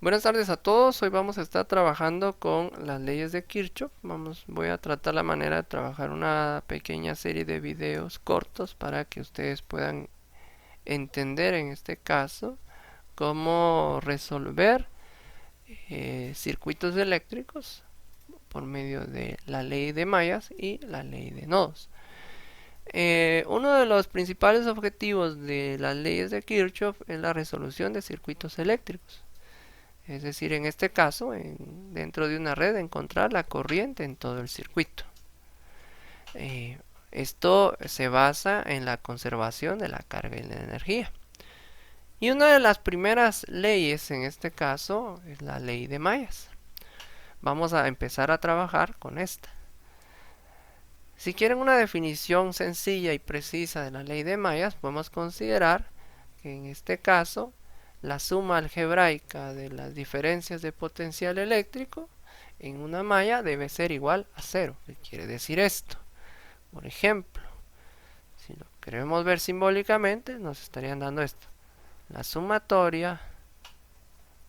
Buenas tardes a todos. Hoy vamos a estar trabajando con las leyes de Kirchhoff. Voy a tratar la manera de trabajar una pequeña serie de videos cortos para que ustedes puedan entender en este caso cómo resolver circuitos eléctricos por medio de la ley de mallas y la ley de nodos. Uno de los principales objetivos de las leyes de Kirchhoff es la resolución de circuitos eléctricos. Es decir, en este caso, dentro de una red, encontrar la corriente en todo el circuito. Eh, Esto se basa en la conservación de la carga y la energía. Y una de las primeras leyes en este caso es la ley de mallas. Vamos a empezar a trabajar con esta. Si quieren una definición sencilla y precisa de la ley de mallas, podemos considerar que en este caso la suma algebraica de las diferencias de potencial eléctrico en una malla debe ser igual a cero. ¿Qué quiere decir esto? Por ejemplo, si lo queremos ver simbólicamente, nos estarían dando esto. La sumatoria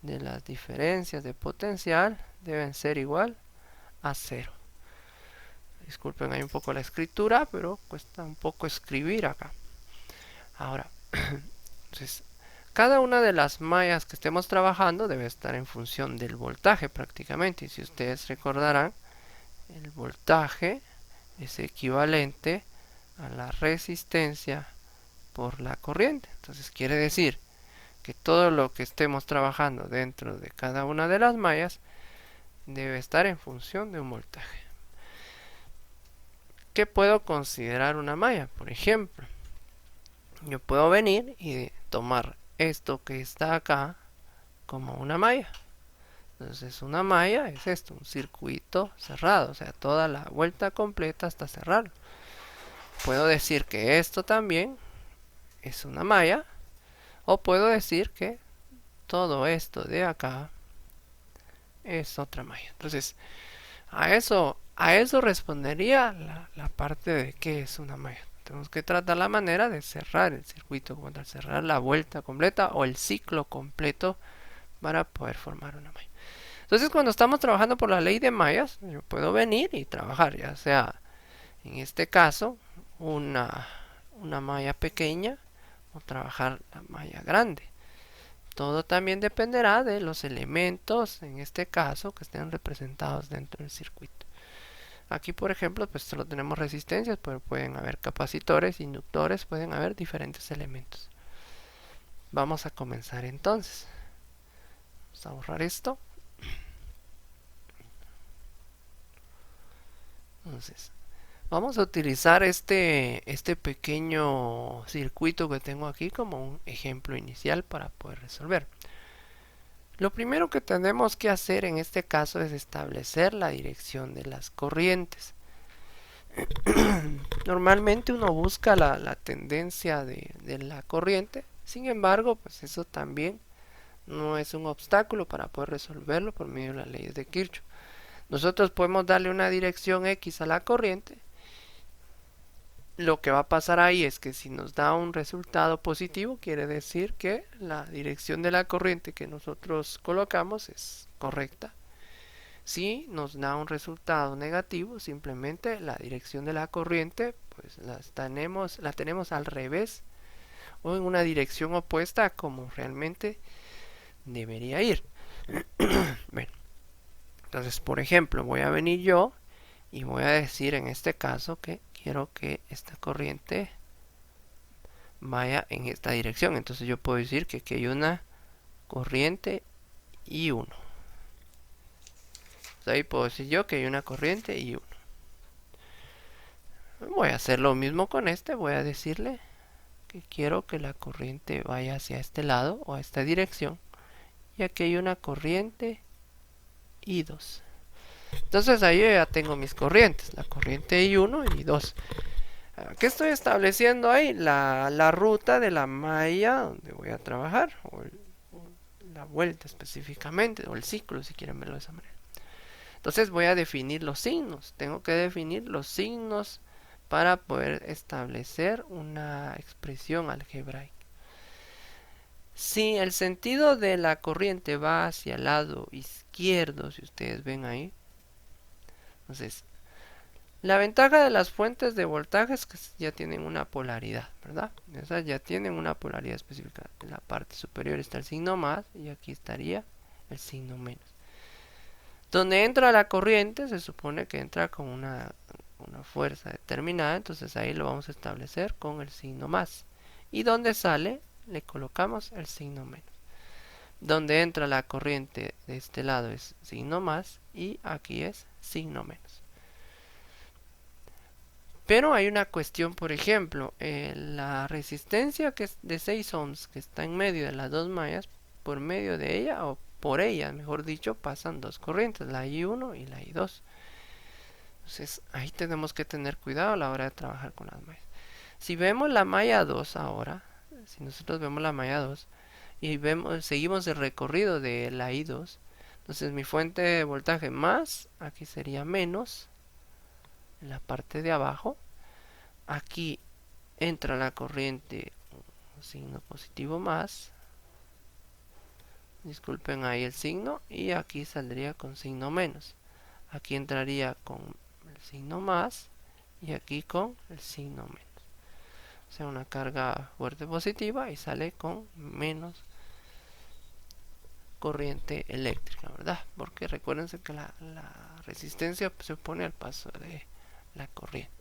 de las diferencias de potencial deben ser igual a cero. Disculpen ahí un poco la escritura, pero cuesta un poco escribir acá. Ahora, entonces, cada una de las mallas que estemos trabajando debe estar en función del voltaje prácticamente. Y si ustedes recordarán, el voltaje es equivalente a la resistencia por la corriente. Entonces quiere decir que todo lo que estemos trabajando dentro de cada una de las mallas debe estar en función de un voltaje. ¿Qué puedo considerar una malla? Por ejemplo, yo puedo venir y tomar esto que está acá como una malla. Entonces una malla es esto, un circuito cerrado, o sea, toda la vuelta completa está cerrada. Puedo decir que esto también es una malla, o puedo decir que todo esto de acá es otra malla. Entonces, a eso respondería la parte de qué es una malla. Tenemos que tratar la manera de cerrar el circuito, como cerrar la vuelta completa o el ciclo completo para poder formar una malla. Entonces, cuando estamos trabajando por la ley de mallas, yo puedo venir y trabajar, ya sea en este caso una malla pequeña o trabajar la malla grande. Todo también dependerá de los elementos, en este caso, que estén representados dentro del circuito. Aquí, por ejemplo, pues solo tenemos resistencias, pero pueden haber capacitores, inductores, pueden haber diferentes elementos. Vamos a comenzar entonces. Vamos a borrar esto. Entonces, vamos a utilizar este pequeño circuito que tengo aquí como un ejemplo inicial para poder resolver. Lo primero que tenemos que hacer en este caso es establecer la dirección de las corrientes. Normalmente uno busca la tendencia de la corriente, sin embargo, pues eso también no es un obstáculo para poder resolverlo por medio de las leyes de Kirchhoff. Nosotros podemos darle una dirección X a la corriente. Lo que va a pasar ahí es que si nos da un resultado positivo, quiere decir que la dirección de la corriente que nosotros colocamos es correcta. Si nos da un resultado negativo, simplemente la dirección de la corriente pues la tenemos al revés o en una dirección opuesta a como realmente debería ir. Bueno, entonces por ejemplo voy a venir yo y voy a decir en este caso que quiero que esta corriente vaya en esta dirección. Entonces yo puedo decir que aquí hay una corriente y uno. Entonces ahí puedo decir yo que hay una corriente y uno. Voy a hacer lo mismo con este. Voy a decirle que quiero que la corriente vaya hacia este lado o a esta dirección. Y aquí hay una corriente y dos. Entonces ahí ya tengo mis corrientes. La corriente I1 y 2. ¿Qué estoy estableciendo ahí? La ruta de la malla donde voy a trabajar. O la vuelta específicamente. O el ciclo si quieren verlo de esa manera. Entonces voy a definir los signos. Tengo que definir los signos para poder establecer una expresión algebraica. Si el sentido de la corriente va hacia el lado izquierdo, si ustedes ven ahí, entonces la ventaja de las fuentes de voltaje es que ya tienen una polaridad, ¿verdad? Esas ya tienen una polaridad específica. En la parte superior está el signo más y aquí estaría el signo menos. Donde entra la corriente se supone que entra con una fuerza determinada, entonces ahí lo vamos a establecer con el signo más. Y donde sale le colocamos el signo menos. Donde entra la corriente de este lado es signo más y aquí es signo menos. Pero hay una cuestión, por ejemplo, la resistencia que es de 6 ohms que está en medio de las dos mallas, por medio de ella, o por ella, mejor dicho, pasan dos corrientes, la I1 y la I2. Entonces ahí tenemos que tener cuidado a la hora de trabajar con las mallas. Si vemos la malla 2 ahora, si nosotros vemos la malla 2 y seguimos el recorrido de la I2, entonces mi fuente de voltaje más, aquí sería menos, en la parte de abajo. Aquí entra la corriente, signo positivo más, disculpen ahí el signo, y aquí saldría con signo menos. Aquí entraría con el signo más y aquí con el signo menos. O sea, una carga fuerte positiva y sale con menos corriente eléctrica, ¿verdad? Porque recuérdense que la resistencia se opone al paso de la corriente.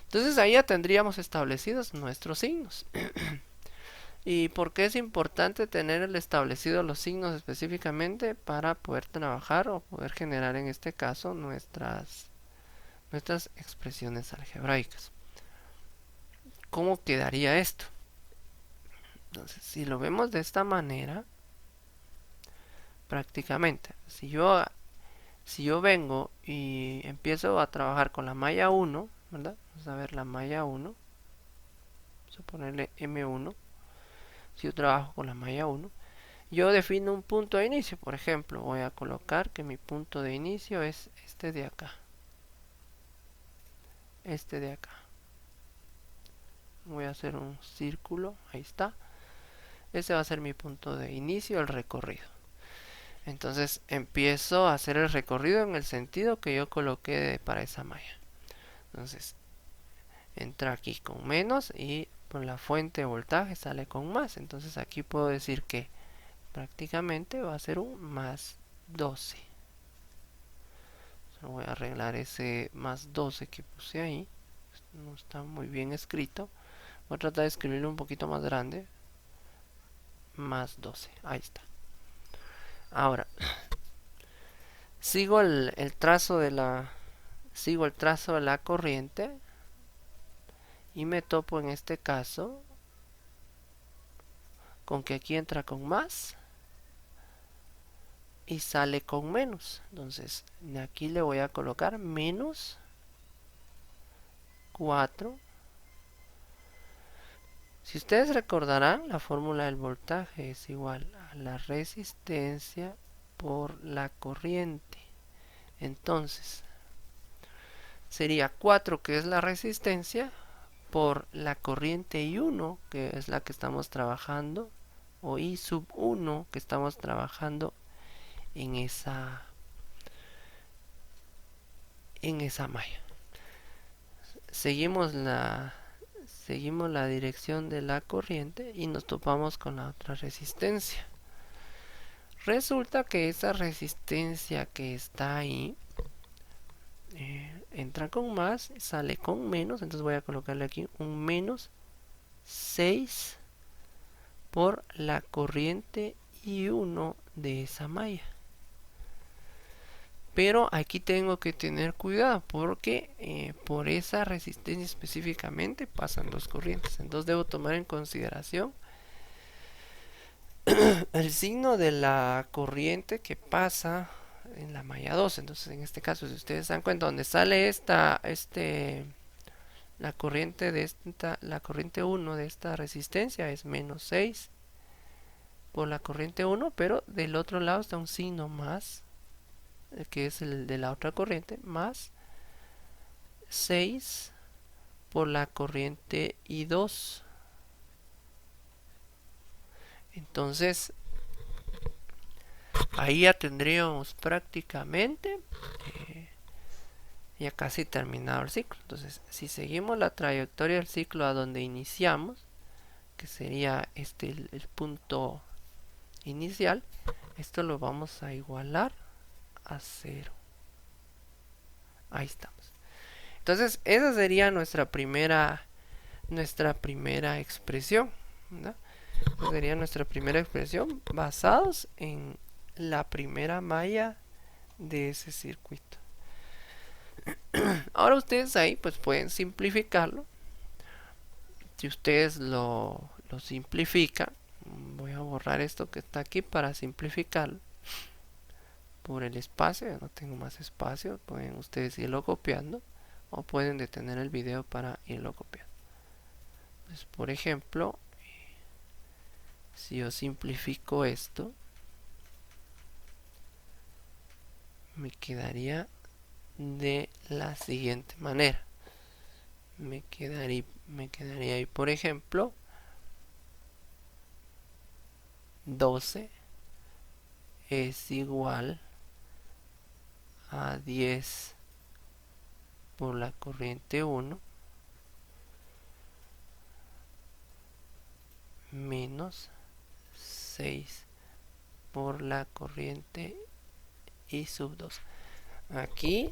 Entonces ahí ya tendríamos establecidos nuestros signos. ¿Y por qué es importante tener establecidos los signos específicamente? Para poder trabajar o poder generar en este caso nuestras expresiones algebraicas. ¿Cómo quedaría esto? Entonces, si lo vemos de esta manera, prácticamente, si yo vengo y empiezo a trabajar con la malla 1, ¿verdad? Vamos a ver la malla 1. Vamos a ponerle M1. Si yo trabajo con la malla 1, yo defino un punto de inicio. Por ejemplo, voy a colocar que mi punto de inicio es este de acá. Este de acá. Voy a hacer un círculo. Ahí está. Ese va a ser mi punto de inicio del recorrido. Entonces empiezo a hacer el recorrido en el sentido que yo coloqué para esa malla. Entonces entra aquí con menos y por la fuente de voltaje sale con más. Entonces aquí puedo decir que prácticamente va a ser un más 12. Solo voy a arreglar ese más 12 que puse ahí. No está muy bien escrito. Voy a tratar de escribirlo un poquito más grande. Más 12. Ahí está. Ahora sigo el trazo de la corriente y me topo en este caso con que aquí entra con más y sale con menos. Entonces aquí le voy a colocar menos 4. Si ustedes recordarán, la fórmula del voltaje es igual a la resistencia por la corriente. Entonces sería 4, que es la resistencia, por la corriente I1, que es la que estamos trabajando, o I sub 1, que estamos trabajando en esa malla. Seguimos la dirección de la corriente y nos topamos con la otra resistencia. Resulta que esa resistencia que está ahí entra con más, sale con menos, entonces voy a colocarle aquí un menos 6 por la corriente I1 de esa malla. Pero aquí tengo que tener cuidado porque por esa resistencia específicamente pasan dos corrientes. Entonces debo tomar en consideración el signo de la corriente que pasa en la malla 2. Entonces en este caso, si ustedes se dan cuenta, donde sale la corriente de la corriente 1 de esta resistencia es menos 6 por la corriente 1, pero del otro lado está un signo más, que es el de la otra corriente, más 6 por la corriente I2. Entonces ahí ya tendríamos prácticamente ya casi terminado el ciclo. Entonces si seguimos la trayectoria del ciclo a donde iniciamos, que sería el punto inicial, esto lo vamos a igualar a 0. Ahí estamos. Entonces esa sería nuestra primera expresión, ¿verdad? Esa sería nuestra primera expresión basados en la primera malla de ese circuito. Ahora ustedes ahí pues pueden simplificarlo. Si ustedes lo simplifican, voy a borrar esto que está aquí para simplificarlo por el espacio. Ya no tengo más espacio. Pueden ustedes irlo copiando o pueden detener el video para irlo copiando. Pues, por ejemplo, si yo simplifico esto, me quedaría de la siguiente manera. Me quedaría ahí, por ejemplo, 12 es igual a 10 por la corriente 1 menos 6 por la corriente I sub 2. Aquí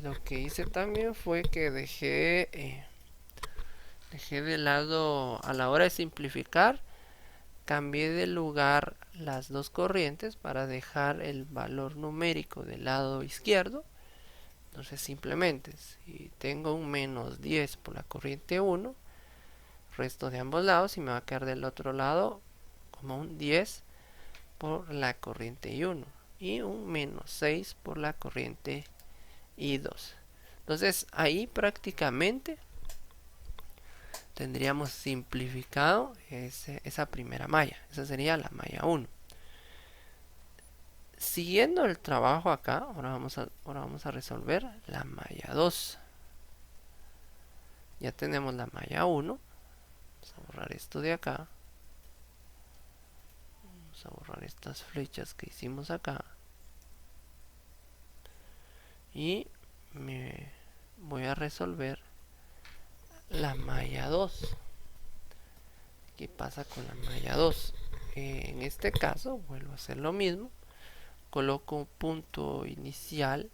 lo que hice también fue que dejé de lado, a la hora de simplificar, cambié de lugar las dos corrientes para dejar el valor numérico del lado izquierdo. Entonces simplemente si tengo un menos 10 por la corriente 1, resto de ambos lados y me va a quedar del otro lado como un 10 por la corriente I1 y un menos 6 por la corriente I2. Entonces ahí prácticamente tendríamos simplificado esa primera malla. Esa sería la malla 1. Siguiendo el trabajo acá, ahora vamos a resolver la malla 2. Ya tenemos la malla 1. Vamos a borrar esto de acá. Vamos a borrar estas flechas que hicimos acá. Y me voy a resolver la malla 2. ¿Qué pasa con la malla 2? En este caso vuelvo a hacer lo mismo. Coloco un punto inicial,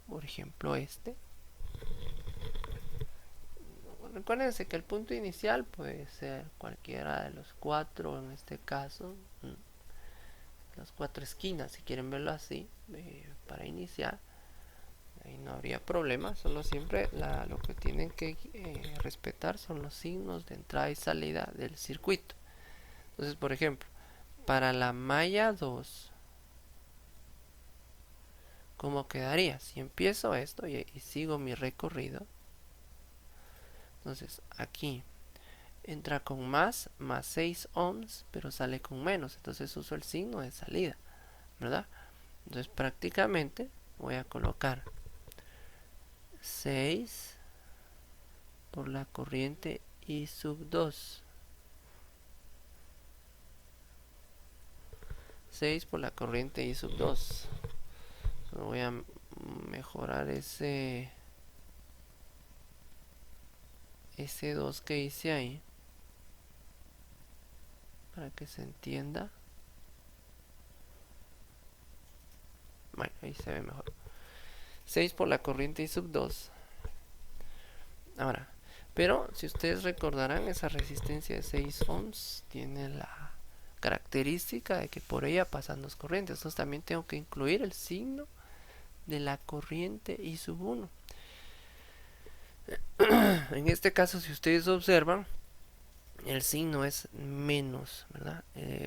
por ejemplo Recuérdense que el punto inicial puede ser cualquiera de los 4, en este caso las 4 esquinas, si quieren verlo así, para iniciar. Ahí no habría problema, solo siempre lo que tienen que respetar son los signos de entrada y salida del circuito. Entonces, por ejemplo, para la malla 2, ¿cómo quedaría? Si empiezo esto y sigo mi recorrido, entonces aquí entra con más 6 ohms, pero sale con menos, entonces uso el signo de salida, ¿verdad? Entonces prácticamente voy a colocar 6 por la corriente I sub 2. 6 por la corriente I sub 2. Solo voy a mejorar ese 2 que hice ahí para que se entienda. Bueno, ahí se ve mejor. 6 por la corriente I sub 2. Ahora, pero si ustedes recordarán, esa resistencia de 6 ohms tiene la característica de que por ella pasan dos corrientes. Entonces también tengo que incluir el signo de la corriente I sub 1. En este caso, si ustedes observan, el signo es menos, ¿verdad?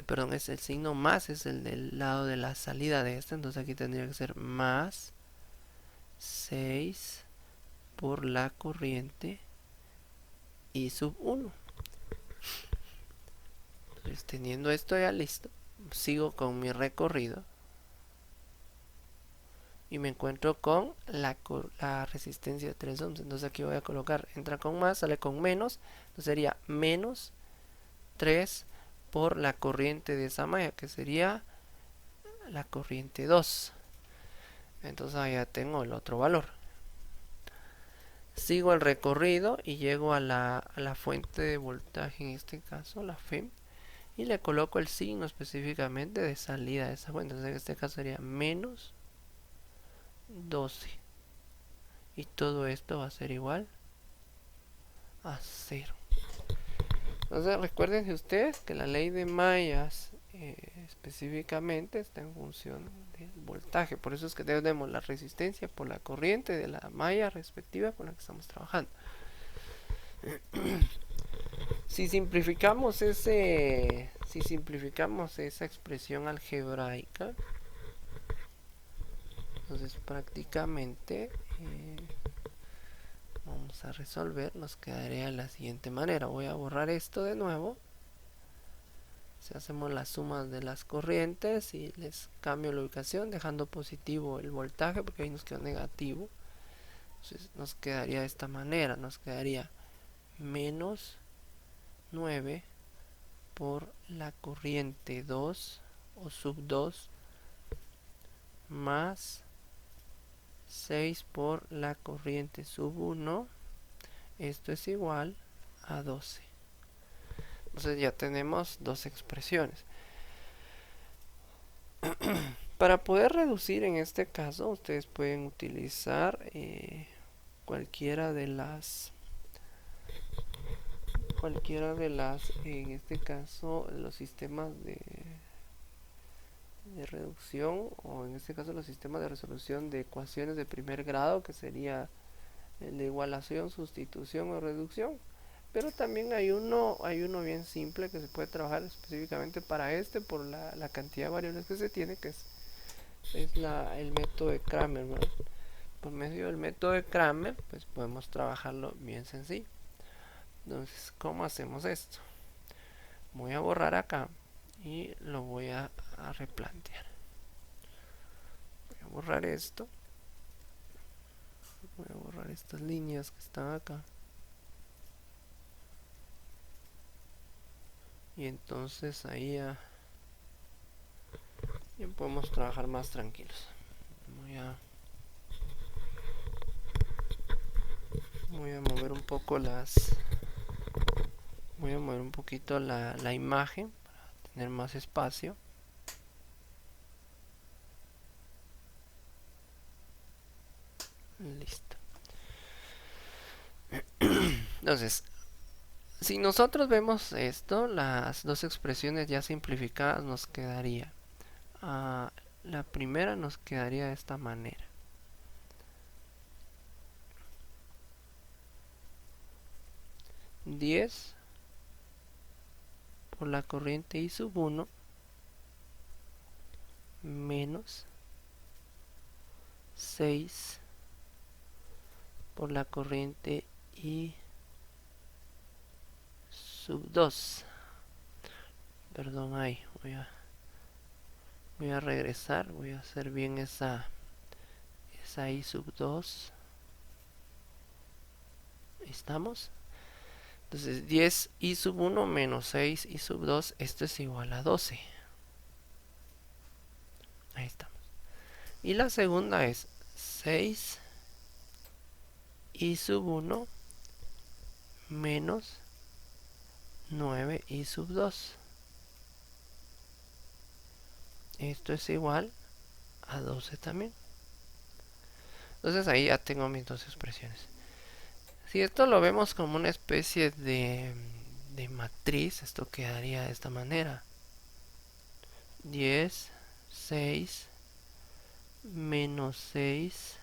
Perdón, es el signo más, es el del lado de la salida de esta. Entonces aquí tendría que ser más 6 por la corriente I sub 1. Entonces, teniendo esto ya listo, sigo con mi recorrido y me encuentro con la resistencia de 3 ohms. Entonces aquí voy a colocar, entra con más, sale con menos, entonces sería menos 3 por la corriente de esa malla, que sería la corriente 2. Entonces allá tengo el otro valor. Sigo el recorrido y llego a la fuente de voltaje, en este caso la FEM, y le coloco el signo específicamente de salida de esa fuente. Entonces en este caso sería menos 12. Y todo esto va a ser igual a 0. Entonces recuerden ustedes que la ley de mallas específicamente está en función del voltaje. Por eso es que tenemos la resistencia por la corriente de la malla respectiva con la que estamos trabajando. Si simplificamos esa expresión algebraica, entonces prácticamente vamos a resolver, nos quedaría de la siguiente manera. Voy a borrar esto de nuevo. Si hacemos las sumas de las corrientes y les cambio la ubicación dejando positivo el voltaje porque ahí nos quedó negativo. Entonces nos quedaría de esta manera, nos quedaría menos 9 por la corriente 2 o sub 2 más 6 por la corriente sub 1. Esto es igual a 12. Entonces ya tenemos dos expresiones. Para poder reducir en este caso, ustedes pueden utilizar cualquiera de las, en este caso, los sistemas de reducción, o en este caso los sistemas de resolución de ecuaciones de primer grado, que sería el de igualación, sustitución o reducción. Pero también hay uno bien simple que se puede trabajar específicamente para por la cantidad de variables que se tiene, que es el método de Cramer, ¿verdad? Por medio del método de Cramer, pues podemos trabajarlo bien sencillo. Entonces, ¿cómo hacemos esto? Voy a borrar acá y lo voy a replantear. Voy a borrar esto. Voy a borrar estas líneas que están acá. Y entonces ahí ya podemos trabajar más tranquilos. Voy a mover un poco voy a mover un poquito la imagen para tener más espacio. Listo. Entonces, si nosotros vemos esto, las dos expresiones ya simplificadas nos quedaría. La primera nos quedaría de esta manera. (10) por la corriente I sub 1 menos 6 por la corriente I sub 2. Perdón, ahí voy a regresar, voy a hacer bien esa I sub 2. Ahí estamos. Entonces 10 I sub 1 menos 6 I sub 2, esto es igual a 12. Ahí estamos. Y la segunda es 6 I sub 1 menos 9 I sub 2. Esto es igual a 12 también. Entonces ahí ya tengo mis dos expresiones. Si esto lo vemos como una especie de matriz, esto quedaría de esta manera. 10, 6, menos 6,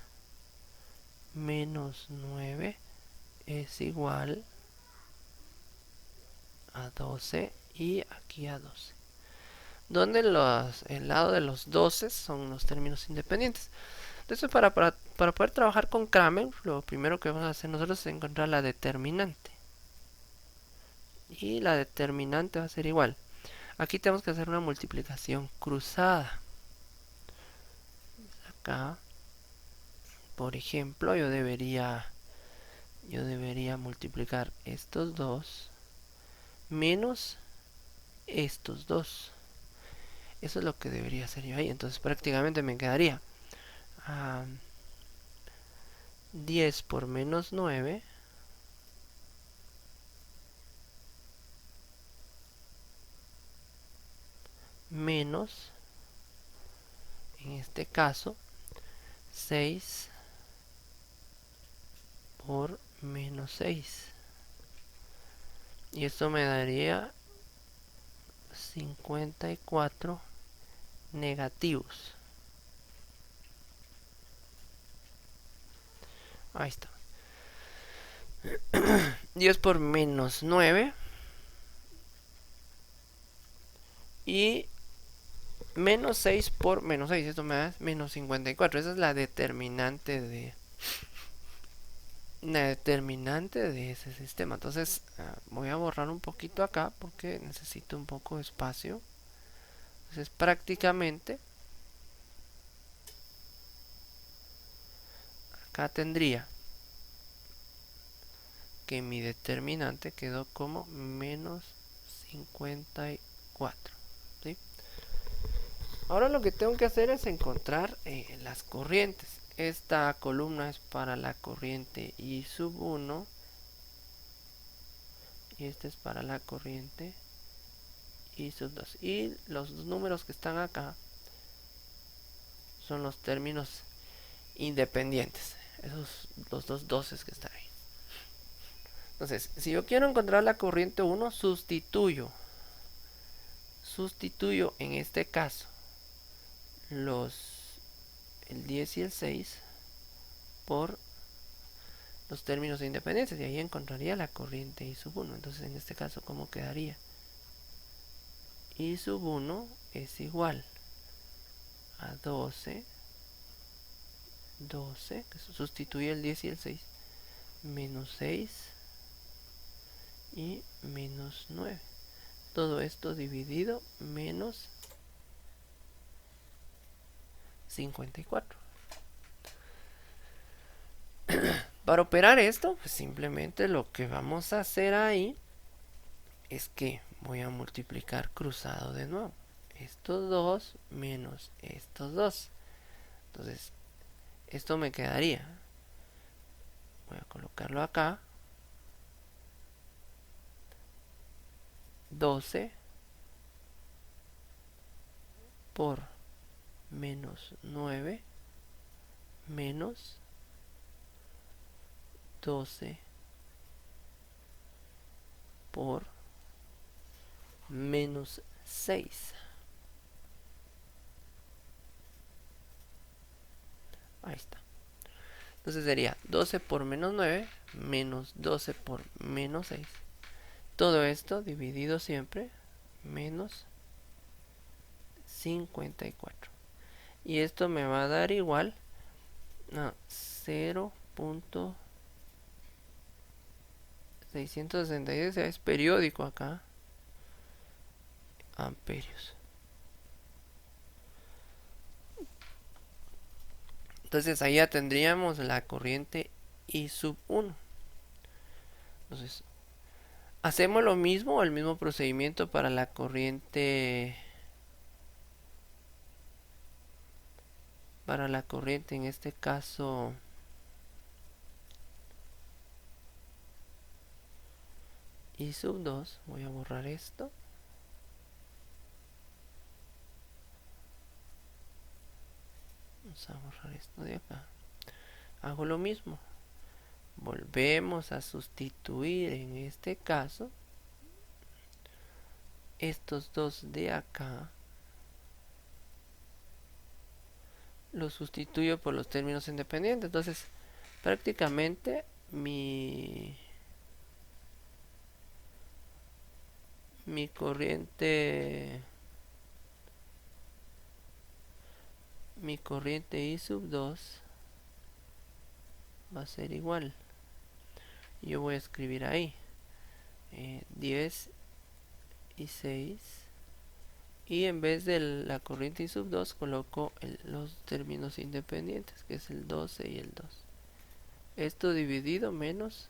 menos 9 es igual a 12 y aquí a 12. Donde el lado de los 12 son los términos independientes. Entonces para poder trabajar con Cramer, lo primero que vamos a hacer nosotros es encontrar la determinante. Y la determinante va a ser igual. Aquí tenemos que hacer una multiplicación cruzada. Acá, por ejemplo, yo debería multiplicar estos dos menos estos dos. Eso es lo que debería hacer yo ahí. Entonces prácticamente me quedaría 10 por menos 9 menos, en este caso, 6 por menos 6. Y esto me daría 54 negativos. Ahí está. 10 por menos 9. Y menos 6 por menos 6. Esto me da menos 54. Esa es la determinante de ese sistema. Entonces voy a borrar un poquito acá porque necesito un poco de espacio. Entonces prácticamente acá tendría que mi determinante quedó como menos 54. ¿Sí? Ahora lo que tengo que hacer es encontrar las corrientes. Esta columna es para la corriente I sub 1 y esta es para la corriente I sub 2. Y los dos números que están acá son los términos independientes. Esos los dos doces que están ahí. Entonces, si yo quiero encontrar la corriente 1, sustituyo en este caso el 10 y el 6 por los términos independientes y ahí encontraría la corriente I sub 1. Entonces, en este caso, ¿cómo quedaría? I sub 1 es igual a 12, que sustituye el 10 y el 6, menos 6 y menos 9. Todo esto dividido menos 54. Para operar esto, pues simplemente lo que vamos a hacer ahí es que voy a multiplicar cruzado de nuevo. Estos dos menos estos dos. Entonces, esto me quedaría. Voy a colocarlo acá. 12 por menos 9 menos 12 por menos 6. Ahí está. Entonces sería 12 por menos 9 menos 12 por menos 6. Todo esto dividido siempre menos 54. Y esto me va a dar igual a 0.666, es periódico acá, amperios. Entonces ahí ya tendríamos la corriente I sub 1. Entonces hacemos lo mismo, el mismo procedimiento para la corriente en este caso I sub 2. Voy a borrar esto. Vamos a borrar esto de acá. Hago lo mismo. Volvemos a sustituir en este caso estos dos de acá. Los sustituyo por los términos independientes. Entonces, prácticamente mi corriente I sub 2 va a ser igual. Yo voy a escribir ahí 10 y 6. Y en vez de la corriente I sub 2 coloco los términos independientes, que es el 12 y el 2. Esto dividido menos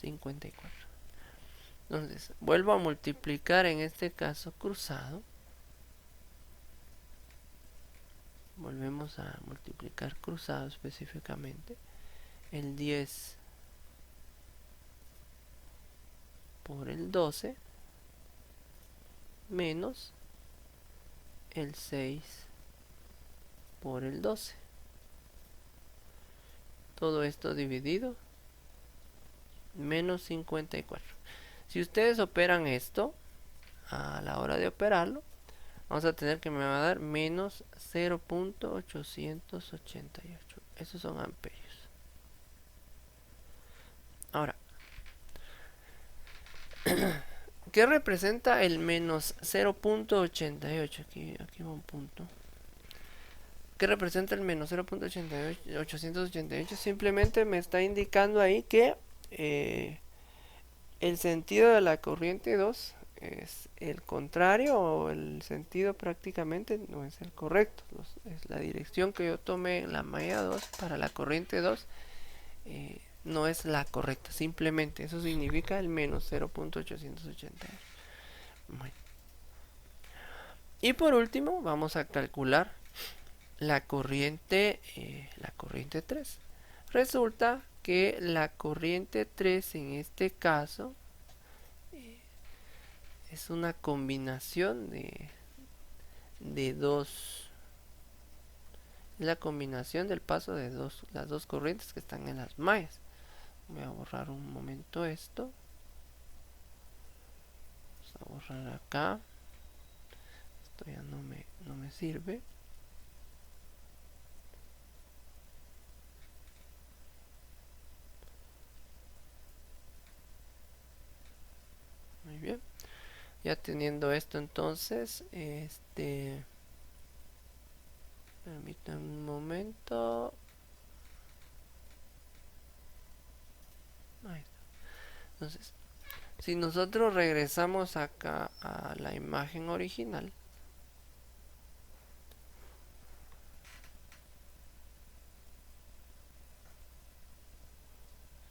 54. Entonces, vuelvo a multiplicar en este caso cruzado. Volvemos a multiplicar cruzado específicamente. El 10 por el 12 menos el 6 por el 12. Todo esto dividido menos 54. Si ustedes operan esto, a la hora de operarlo, vamos a tener que me va a dar menos 0.888. Esos son amperios. Ahora, ¿qué representa el menos 0.88? Aquí va un punto. ¿Qué representa el menos 0.888? Simplemente me está indicando ahí que el sentido de la corriente 2 es el contrario, o el sentido prácticamente no es el correcto. Es la dirección que yo tomé en la malla 2 para la corriente 2 no es la correcta. Simplemente eso significa el menos 0.888. Bueno. Y por último vamos a calcular la corriente 3. Resulta que la corriente 3 en este caso es una combinación de dos. Es la combinación del paso de las dos corrientes que están en las mallas. Voy a borrar un momento esto. Vamos a borrar acá. Esto ya no me sirve. Muy bien. Ya teniendo esto, entonces, permítanme un momento. Ahí está. Entonces, si nosotros regresamos acá a la imagen original,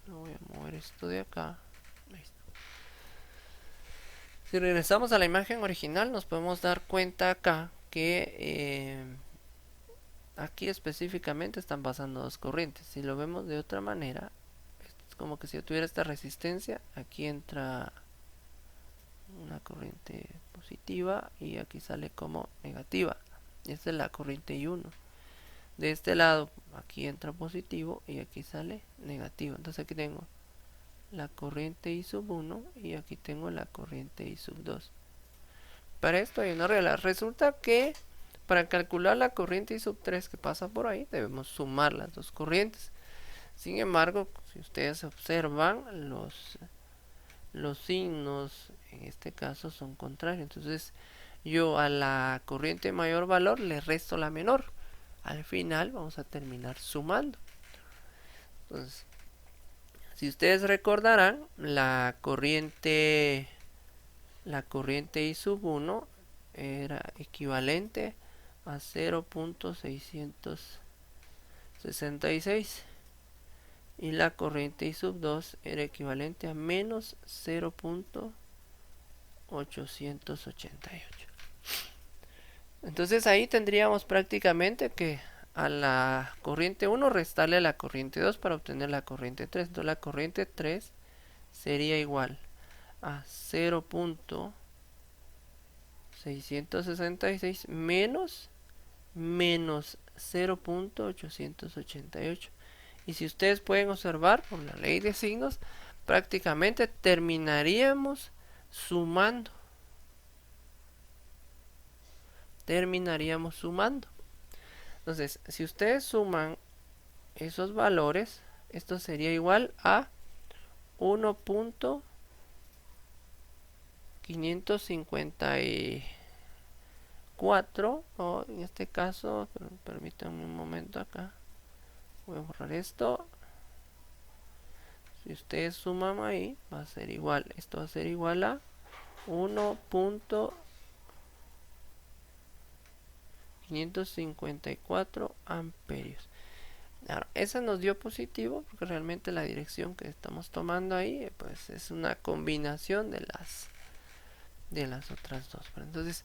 voy a mover esto de acá. Ahí está. Si regresamos a la imagen original, nos podemos dar cuenta acá que aquí específicamente están pasando dos corrientes. Si lo vemos de otra manera, es como que si yo tuviera esta resistencia, aquí entra una corriente positiva y aquí sale como negativa. Esta es la corriente I1. De este lado, aquí entra positivo y aquí sale negativo. Entonces aquí tengo la corriente I sub 1 y aquí tengo la corriente I sub 2. Para esto hay una regla. Resulta que para calcular la corriente I sub 3 que pasa por ahí, debemos sumar las dos corrientes. Sin embargo, si ustedes observan, los signos en este caso son contrarios. Entonces yo a la corriente mayor valor le resto la menor. Al final vamos a terminar sumando. Entonces, si ustedes recordarán, la corriente I sub 1 era equivalente a 0.666 y la corriente I sub 2 era equivalente a menos 0.888. Entonces ahí tendríamos prácticamente que a la corriente 1 restarle a la corriente 2 para obtener la corriente 3. Entonces la corriente 3 sería igual a 0.666 menos 0.888. Y si ustedes pueden observar por la ley de signos, prácticamente terminaríamos sumando. Entonces, si ustedes suman esos valores, esto sería igual a 1.554, o en este caso, permítanme un momento acá, voy a borrar esto. Si ustedes suman ahí, va a ser igual, esto va a ser igual a 1.554 amperios. Ahora, esa nos dio positivo porque realmente la dirección que estamos tomando ahí pues es una combinación de las otras dos. Entonces,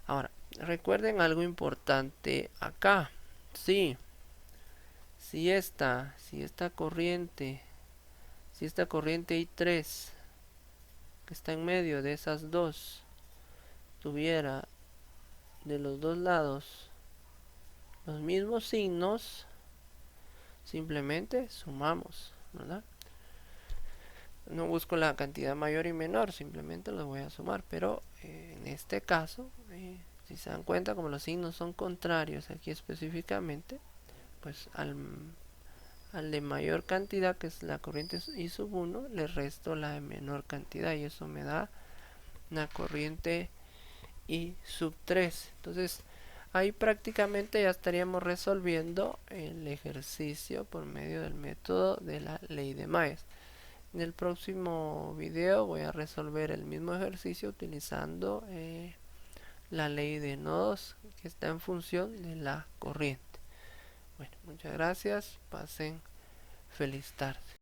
ahora, recuerden algo importante acá. Sí, si esta corriente I3 que está en medio de esas dos tuviera de los dos lados los mismos signos, simplemente sumamos, ¿verdad? No busco la cantidad mayor y menor, simplemente los voy a sumar, pero en este caso, si se dan cuenta, como los signos son contrarios aquí específicamente, pues al de mayor cantidad, que es la corriente I sub 1, le resto la de menor cantidad y eso me da una corriente I sub 3. Entonces ahí prácticamente ya estaríamos resolviendo el ejercicio por medio del método de la ley de Myers. En el próximo video voy a resolver el mismo ejercicio utilizando la ley de nodos que está en función de la corriente. Bueno, muchas gracias, pasen feliz tarde.